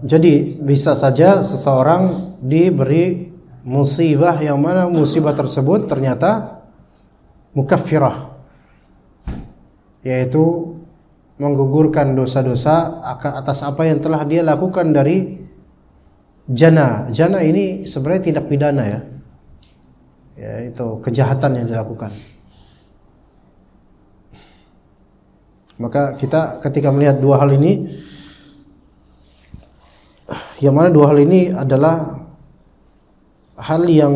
jadi bisa saja seseorang diberi musibah yang mana musibah tersebut ternyata mukaffirah, yaitu menggugurkan dosa-dosa atas apa yang telah dia lakukan dari jana. Jana ini sebenarnya tidak pidana ya. Ya, itu kejahatan yang dilakukan. Maka kita ketika melihat dua hal ini, yang mana dua hal ini adalah hal yang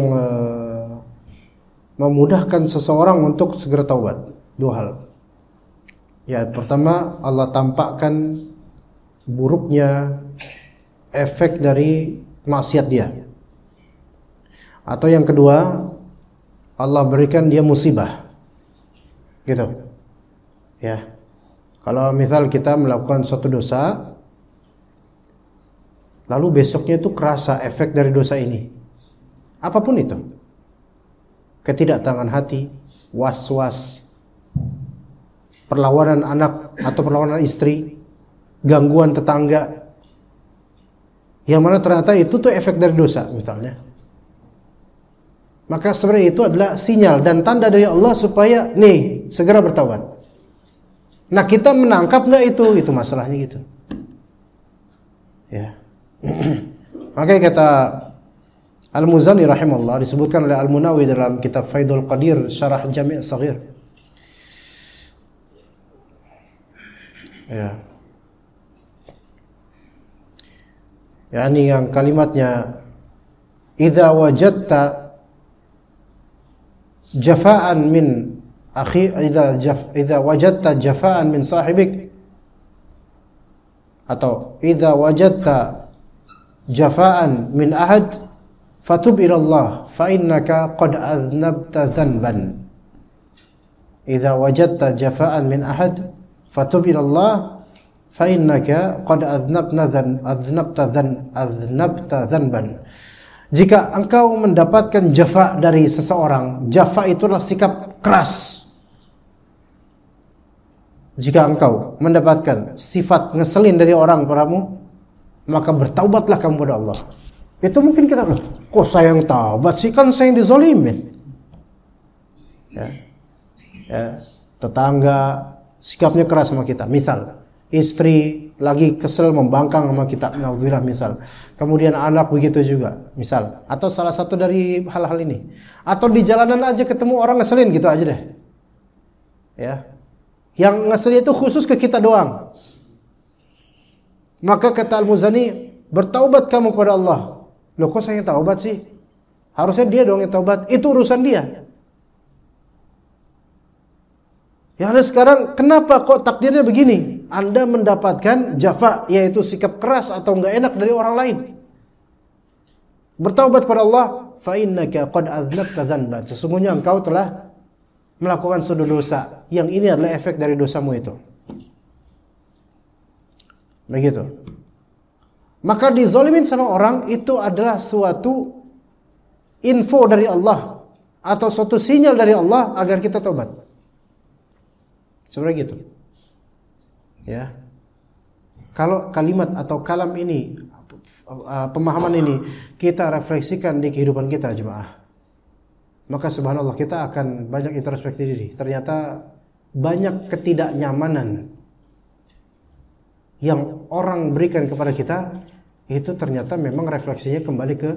memudahkan seseorang untuk segera taubat. Dua hal. Ya, pertama Allah tampakkan buruknya efek dari maksiat dia. Atau yang kedua, Allah berikan dia musibah. Gitu. Ya. Kalau misal kita melakukan suatu dosa, lalu besoknya itu kerasa efek dari dosa ini. Apapun itu. Ketidaktenangan hati, was-was, perlawanan anak atau perlawanan istri, gangguan tetangga. Yang mana ternyata itu tuh efek dari dosa misalnya. Maka sebenarnya itu adalah sinyal dan tanda dari Allah supaya nih segera bertaubat. Nah, kita menangkap nggak itu masalahnya gitu. Ya. Makanya kata Al-Muzani rahimahullah, disebutkan oleh Al-Munawi dalam kitab Faidul Qadir Syarah Jami' Shaghir. Ya. Yani yang kalimatnya idza wajadta jafaan min akhi idza wajadta jafaan min sahibik, atau idza wajadta jafaan min ahad fatub ila Allah fa innaka qad aznabta dhanban. Idza wajadta jafaan min ahad fatub ila Allah fa innaka qad aznabta dhanban. Jika engkau mendapatkan jafa dari seseorang, jafa itulah sikap keras. Jika engkau mendapatkan sifat ngeselin dari orang padamu, maka bertaubatlah kamu kepada Allah. Itu mungkin kita, kok saya yang taubat sih, kan saya yang dizalimin. Ya, tetangga sikapnya keras sama kita. Misal, istri lagi kesel membangkang sama kita, naudzubillah misal. Kemudian anak begitu juga, misal. Atau salah satu dari hal-hal ini. Atau di jalanan aja ketemu orang ngeselin gitu aja deh. Ya. Yang ngeselin itu khusus ke kita doang. Maka kata Al-Muzani, bertaubat kamu kepada Allah. Loh, kok saya yang taubat sih? Harusnya dia doang yang taubat. Itu urusan dia. Ya, Anda sekarang kenapa kok takdirnya begini? Anda mendapatkan jafa, yaitu sikap keras atau enggak enak dari orang lain. Bertaubat kepada Allah, fa innaka qad aznabta dzanban. Sesungguhnya engkau telah melakukan suatu dosa. Yang ini adalah efek dari dosamu itu. Begitu. Maka dizalimin sama orang itu adalah suatu info dari Allah atau suatu sinyal dari Allah agar kita tobat. Sebenarnya gitu. Ya. Kalau kalimat atau kalam ini, pemahaman ini kita refleksikan di kehidupan kita jemaah, maka subhanallah kita akan banyak introspeksi diri. Ternyata banyak ketidaknyamanan yang orang berikan kepada kita itu ternyata memang refleksinya kembali ke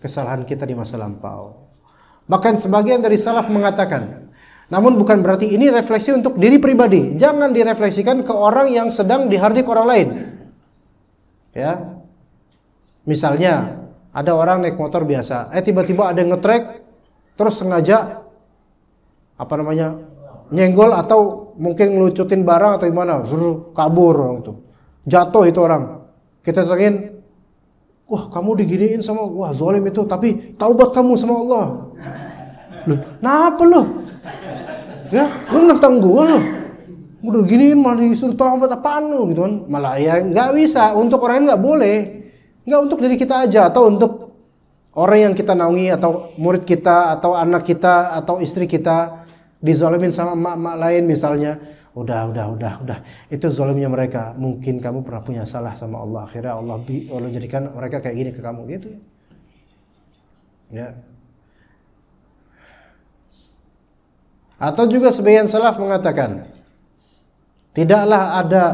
kesalahan kita di masa lampau. Bahkan sebagian dari salaf mengatakan, namun bukan berarti ini refleksi untuk diri pribadi. Jangan direfleksikan ke orang yang sedang dihardik orang lain. Ya. Misalnya ada orang naik motor biasa, tiba-tiba ada yang ngetrek, terus sengaja nyenggol atau mungkin ngelucutin barang atau gimana, suruh kabur orang tuh. Jatuh itu orang. Kita tanya, wah kamu diginiin sama, wah zalim itu, tapi taubat kamu sama Allah. Loh, kenapa lo? Ya, lu nentang gua lo. Udah giniin malah disuruh taubat apaan lo gitu kan. Malah ya nggak bisa, untuk orang lain nggak boleh. Nggak untuk diri kita aja, atau untuk orang yang kita naungi, atau murid kita, atau anak kita, atau istri kita dizalimin sama emak-emak lain misalnya. Udah. Itu zalimnya mereka. Mungkin kamu pernah punya salah sama Allah. Akhirnya Allah jadikan mereka kayak gini ke kamu gitu. Ya. Atau juga sebagian salaf mengatakan, tidaklah ada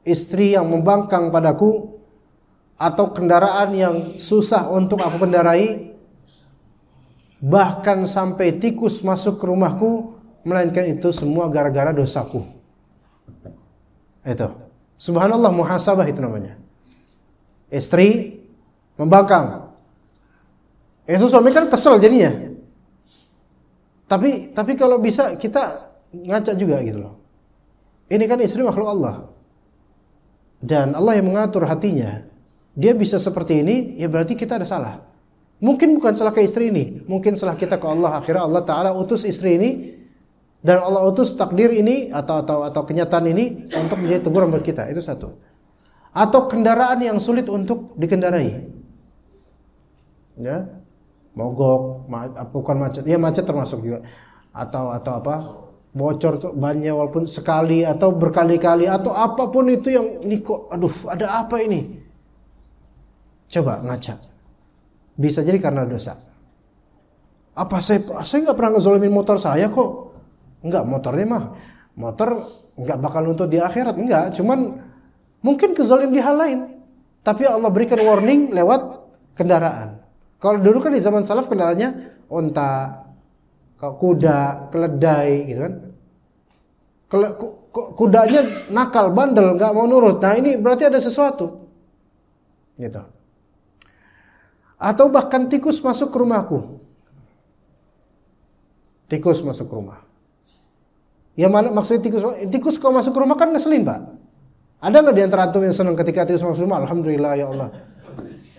istri yang membangkang padaku atau kendaraan yang susah untuk aku kendarai, bahkan sampai tikus masuk ke rumahku, melainkan itu semua gara-gara dosaku. Itu. Subhanallah, muhasabah itu namanya. Istri membangkang. Itu suami kan kesel jadinya. Tapi kalau bisa kita ngaca juga gitu loh. Ini kan istri makhluk Allah. Dan Allah yang mengatur hatinya. Dia bisa seperti ini, ya berarti kita ada salah. Mungkin bukan salah ke istri ini, mungkin salah kita ke Allah. Akhirnya Allah Ta'ala utus istri ini, dan Allah utus takdir ini atau kenyataan ini untuk menjadi teguran buat kita. Itu satu. Atau kendaraan yang sulit untuk dikendarai. Ya. Mogok, bukan macet. Ya macet termasuk juga. Atau bocor tuh bannya walaupun sekali atau berkali-kali atau apapun itu yang ini kok ada apa ini? Coba ngaca. Bisa jadi karena dosa. Apa saya nggak pernah ngezolimin motor saya kok? Enggak, motor nggak bakal nuntut di akhirat, enggak. Cuman mungkin kezolim di hal lain. Tapi Allah berikan warning lewat kendaraan. Kalau dulu kan di zaman salaf kendaraannya unta, kuda, keledai gitu kan. Kudanya nakal, bandel, nggak mau nurut. Nah ini berarti ada sesuatu. Gitu. Atau bahkan tikus masuk ke rumahku. Tikus masuk ke rumah. Ya mana maksudnya tikus kalau masuk ke rumah kan ngeselin, Pak. Ada nggak di antara antum yang senang ketika tikus masuk rumah? Alhamdulillah ya Allah.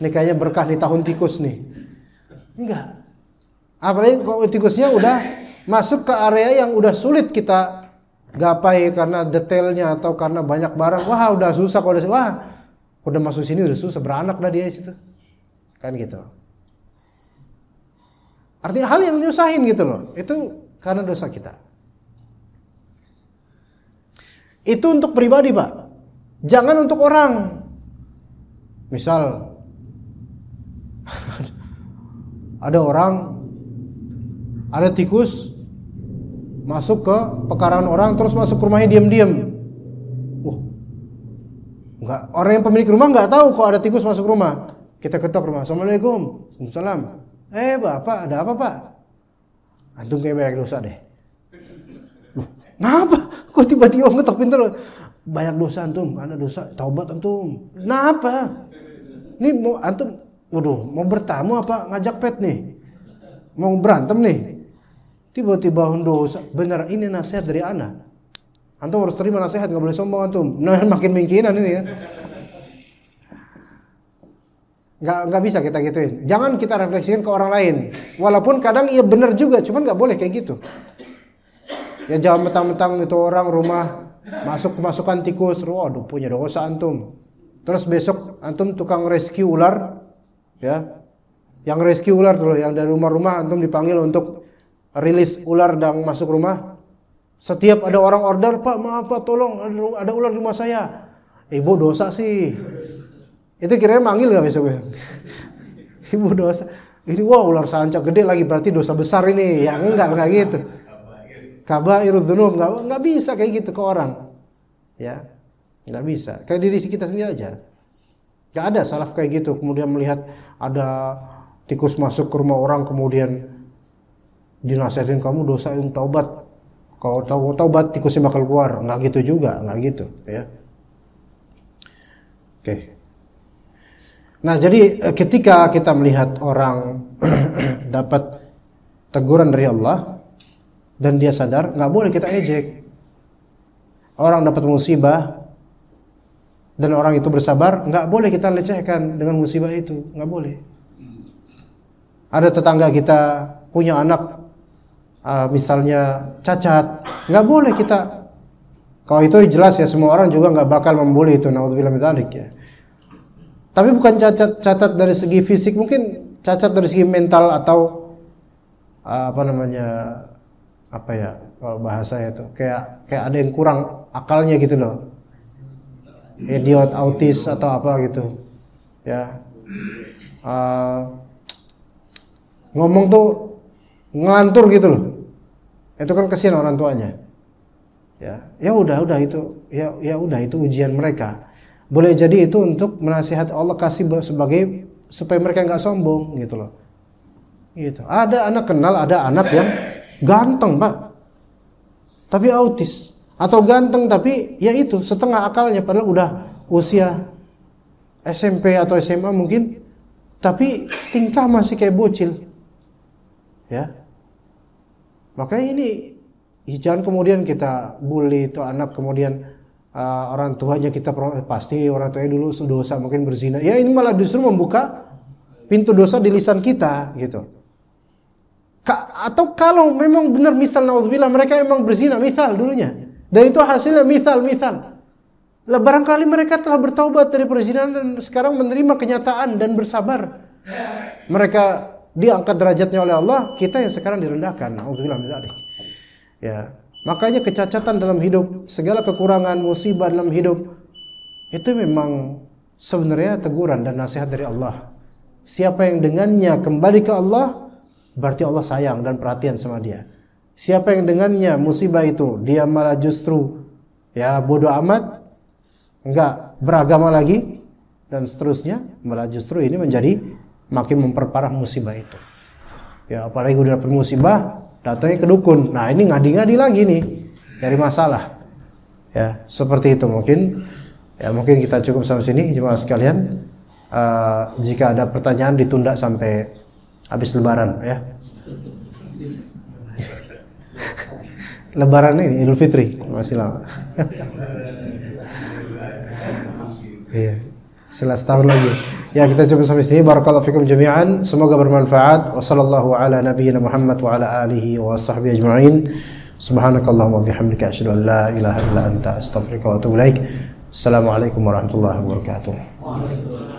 Ini kayaknya berkah di tahun tikus nih. Enggak. Apalagi kalau tikusnya udah masuk ke area yang udah sulit kita gapai karena detailnya atau karena banyak barang. Wah, udah susah kalau udah masuk sini udah susah, beranak dah dia situ. Kan gitu. Artinya hal yang nyusahin gitu loh. Itu karena dosa kita. Itu untuk pribadi, Pak. Jangan untuk orang. Misal ada tikus masuk ke pekarangan orang terus masuk ke rumahnya diam-diam. Enggak, orang yang pemilik rumah enggak tahu kok ada tikus masuk rumah. Kita ketok rumah. Assalamualaikum. Waalaikumsalam. Bapak, ada apa, Pak? Antum kayak banyak dosa deh. Kenapa? Kok tiba-tiba ngetok pintu loh? Banyak dosa antum, ada dosa, taubat antum. Kenapa? Ini mau antum, mau bertamu apa ngajak pet nih? Mau berantem nih? Tiba-tiba dosa. Bener, ini nasihat dari ana. Antum harus terima nasihat, nggak boleh sombong antum. Nah, makin mingkinan ini ya. Nggak bisa kita gituin. Jangan kita refleksikan ke orang lain. Walaupun kadang iya bener juga, cuman nggak boleh kayak gitu. Ya jangan mentang-mentang itu orang rumah kemasukan tikus, waduh punya dosa antum. Terus besok antum tukang rescue ular, ya, yang rescue ular tuh, yang dari rumah-rumah antum dipanggil untuk rilis ular yang masuk rumah. Setiap ada orang order, Pak maaf Pak tolong ada ular di rumah saya. Ibu dosa sih. Itu kira-kira manggil gak besok? Ibu dosa. Ini ular sanca gede lagi berarti dosa besar ini. Ya enggak gitu. Kabairudz dzunub, enggak bisa kayak gitu ke orang. Ya. Enggak bisa. Kayak diri kita sendiri aja. Enggak ada salaf kayak gitu kemudian melihat ada tikus masuk ke rumah orang kemudian dinasihatin kamu dosain taubat. Kalau taubat tikusnya bakal keluar. Enggak gitu juga, enggak gitu, ya. Oke. Nah, jadi ketika kita melihat orang dapat teguran dari Allah dan dia sadar, nggak boleh kita ejek. Orang dapat musibah dan orang itu bersabar, nggak boleh kita lecehkan dengan musibah itu, nggak boleh. Ada tetangga kita punya anak misalnya cacat, nggak boleh kita. Kalau itu jelas ya, semua orang juga nggak bakal membuli itu, naudzubillah min dzalik ya. Tapi bukan cacat dari segi fisik, mungkin cacat dari segi mental atau apa ya kalau bahasa itu kayak ada yang kurang akalnya gitu loh, idiot, autis atau apa gitu ya. Ngomong tuh ngelantur gitu loh, itu kan kasihan orang tuanya. Ya udah itu ya udah itu ujian mereka. Boleh jadi itu untuk menasihat Allah kasih sebagai supaya mereka nggak sombong gitu loh. Gitu. Ada anak yang ganteng Pak, tapi autis, atau ganteng tapi ya itu setengah akalnya padahal udah usia SMP atau SMA mungkin, tapi tingkah masih kayak bocil. Ya. Makanya ini jangan kemudian kita bully itu anak, kemudian orang tuanya kita pasti orang tuanya dulu dosa mungkin berzina. Ya ini malah justru membuka pintu dosa di lisan kita gitu. Atau kalau memang benar misal naudzubillah mereka memang berzina misal dulunya, dan itu hasilnya misal. Lah barangkali mereka telah bertaubat dari perzinahan dan sekarang menerima kenyataan dan bersabar. Mereka diangkat derajatnya oleh Allah, kita yang sekarang direndahkan. Naudzubillah min dzalik. Ya, makanya kecacatan dalam hidup, segala kekurangan, musibah dalam hidup itu memang sebenarnya teguran dan nasihat dari Allah. Siapa yang dengannya kembali ke Allah, berarti Allah sayang dan perhatian sama dia. Siapa yang dengannya musibah itu dia malah justru ya bodoh amat, enggak beragama lagi dan seterusnya, malah justru ini menjadi makin memperparah musibah itu. Ya apalagi udah dapet musibah, datangnya ke dukun. Nah ini ngadi-ngadi lagi nih, cari masalah. Ya seperti itu mungkin. Ya mungkin kita cukup sampai sini jemaah sekalian. Jika ada pertanyaan ditunda sampai habis Lebaran ya. Lebaran ini Idul Fitri masih lama. Iya, setelah setahun lagi. Ya kita coba sampai sini. Barakallahu fikum jami'an. Semoga bermanfaat. Wassallallahu ala nabiyyina Muhammad wa ala alihi wa sahbihi ajma'in. Subhanakallahumma bihamdika asyhadu an la ilaha illa anta astaghfiruka wa atubu ilaik. Assalamualaikum warahmatullahi wabarakatuh.